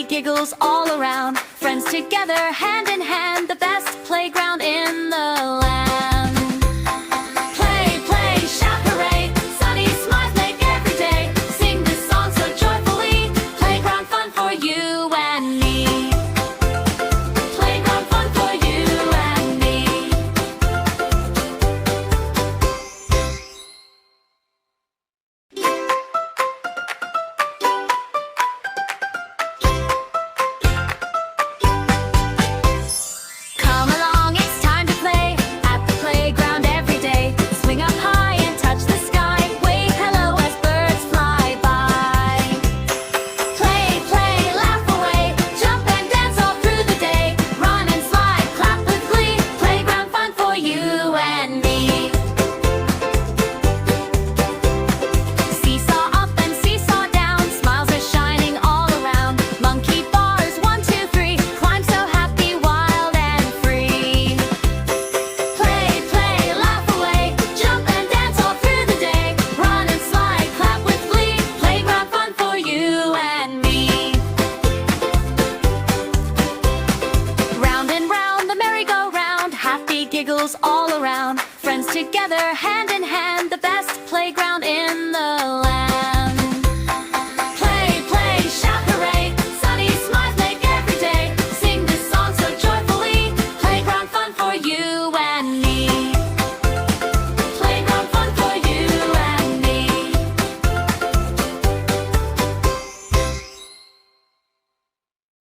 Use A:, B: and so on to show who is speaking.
A: giggles all around. Friends together, hand in hand, the best playground in the land. Play, play, shout, hooray! Sunny smiles make every day. Sing this song so joyfully. Playground fun for you and me. Playground fun for you and me. Come along, it's time to play at the playground every day. Swing up high and touch the sky. Wave hello as birds fly by. Play, play, laugh away. Jump and dance all through the day. Run and slide, clap with glee. Playground fun for you and me. Seesaw up and seesaw down. Smiles are shining all around. Monkey bars, 1, 2, 3. Climb so happy, wild and free. Play, play, laugh away. Jump and dance all through the day. Run and slide, clap with glee. Playground fun for you and me. Round and round the merry-go-round. Happy giggles all around. Friends together, hand in hand, the best playground in the land.